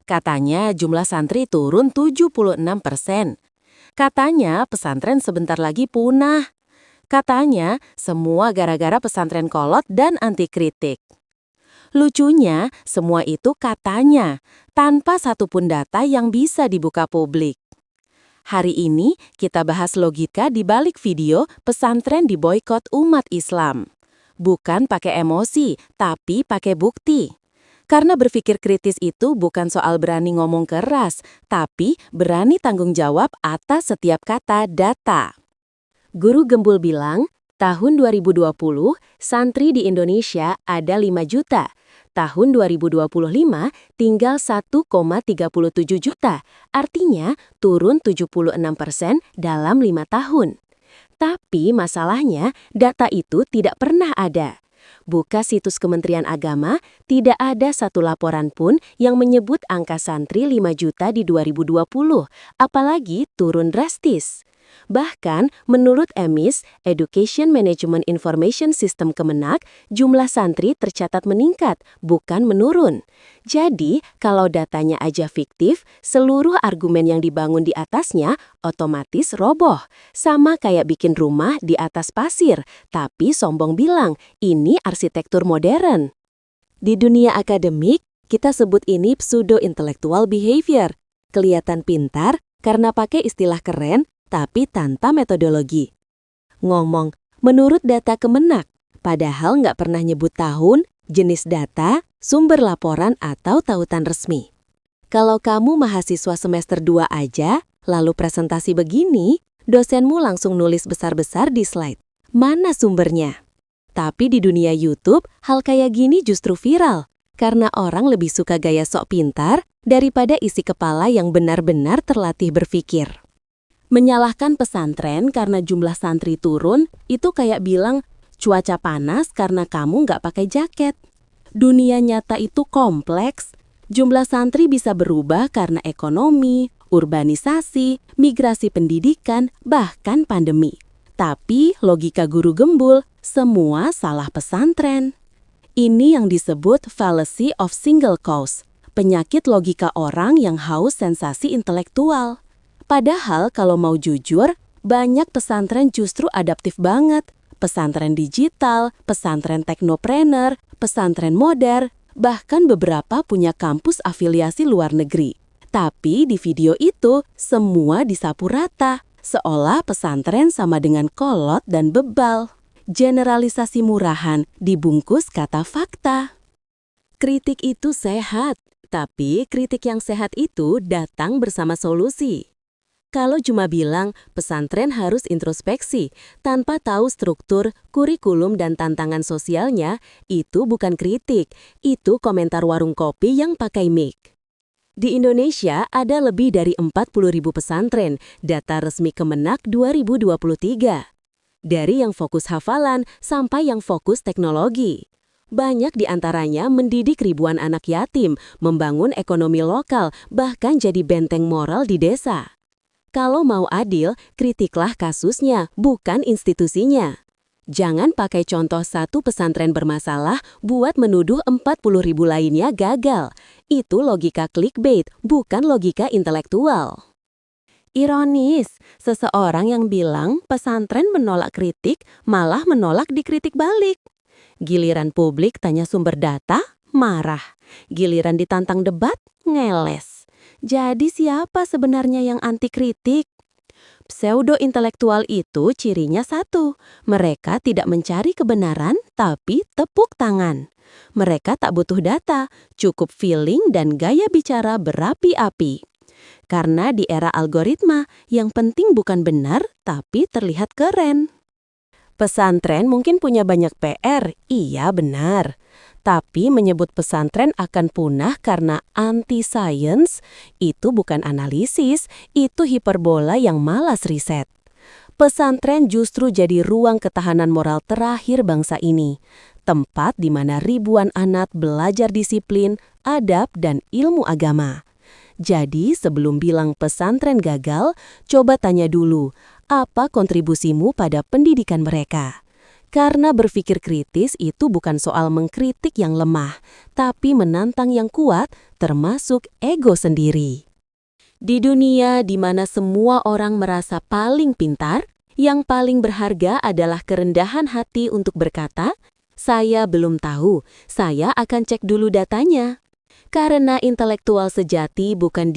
Katanya jumlah santri turun 76%. Katanya pesantren sebentar lagi punah. Katanya semua gara-gara pesantren kolot dan anti kritik. Lucunya, semua itu katanya, tanpa satupun data yang bisa dibuka publik. Hari ini kita bahas logika di balik video pesantren diboikot umat Islam. Bukan pakai emosi, tapi pakai bukti. Karena berpikir kritis itu bukan soal berani ngomong keras, tapi berani tanggung jawab atas setiap kata data. Guru Gembul bilang, tahun 2020, santri di Indonesia ada 5 juta. Tahun 2025 tinggal 1,37 juta, artinya turun 76% dalam 5 tahun. Tapi masalahnya, data itu tidak pernah ada. Buka situs Kementerian Agama, tidak ada satu laporan pun yang menyebut angka santri 5 juta di 2020, apalagi turun drastis. Bahkan, menurut EMIS, Education Management Information System Kemenak, jumlah santri tercatat meningkat, bukan menurun. Jadi, kalau datanya aja fiktif, seluruh argumen yang dibangun di atasnya otomatis roboh. Sama kayak bikin rumah di atas pasir, tapi sombong bilang, ini arsitektur modern. Di dunia akademik, kita sebut ini pseudo-intellectual behavior. Kelihatan pintar karena pakai istilah keren, tapi tanpa metodologi. Ngomong, menurut data Kemenak, padahal nggak pernah nyebut tahun, jenis data, sumber laporan, atau tautan resmi. Kalau kamu mahasiswa semester 2 aja, lalu presentasi begini, dosenmu langsung nulis besar-besar di slide. Mana sumbernya? Tapi di dunia YouTube, hal kayak gini justru viral, karena orang lebih suka gaya sok pintar daripada isi kepala yang benar-benar terlatih berpikir. Menyalahkan pesantren karena jumlah santri turun, itu kayak bilang, cuaca panas karena kamu nggak pakai jaket. Dunia nyata itu kompleks. Jumlah santri bisa berubah karena ekonomi, urbanisasi, migrasi pendidikan, bahkan pandemi. Tapi logika Guru Gembul, semua salah pesantren. Ini yang disebut fallacy of single cause, penyakit logika orang yang haus sensasi intelektual. Padahal kalau mau jujur, banyak pesantren justru adaptif banget. Pesantren digital, pesantren teknopreneur, pesantren modern, bahkan beberapa punya kampus afiliasi luar negeri. Tapi di video itu, semua disapu rata, seolah pesantren sama dengan kolot dan bebal. Generalisasi murahan dibungkus kata fakta. Kritik itu sehat, tapi kritik yang sehat itu datang bersama solusi. Kalau cuma bilang pesantren harus introspeksi tanpa tahu struktur, kurikulum, dan tantangan sosialnya, itu bukan kritik, itu komentar warung kopi yang pakai mic. Di Indonesia ada lebih dari 40.000 pesantren, data resmi Kemenak 2023. Dari yang fokus hafalan sampai yang fokus teknologi. Banyak di antaranya mendidik ribuan anak yatim, membangun ekonomi lokal, bahkan jadi benteng moral di desa. Kalau mau adil, kritiklah kasusnya, bukan institusinya. Jangan pakai contoh satu pesantren bermasalah buat menuduh 40.000 lainnya gagal. Itu logika clickbait, bukan logika intelektual. Ironis, seseorang yang bilang pesantren menolak kritik malah menolak dikritik balik. Giliran publik tanya sumber data, marah. Giliran ditantang debat, ngeles. Jadi siapa sebenarnya yang anti kritik? Pseudo-intelektual itu cirinya satu, mereka tidak mencari kebenaran tapi tepuk tangan. Mereka tak butuh data, cukup feeling dan gaya bicara berapi-api. Karena di era algoritma, yang penting bukan benar tapi terlihat keren. Pesantren mungkin punya banyak PR, iya benar. Tapi menyebut pesantren akan punah karena anti-science, itu bukan analisis, itu hiperbola yang malas riset. Pesantren justru jadi ruang ketahanan moral terakhir bangsa ini. Tempat di mana ribuan anak belajar disiplin, adab, dan ilmu agama. Jadi sebelum bilang pesantren gagal, coba tanya dulu, apa kontribusimu pada pendidikan mereka? Karena berpikir kritis itu bukan soal mengkritik yang lemah, tapi menantang yang kuat, termasuk ego sendiri. Di dunia di mana semua orang merasa paling pintar, yang paling berharga adalah kerendahan hati untuk berkata, "Saya belum tahu, saya akan cek dulu datanya." Karena intelektual sejati bukan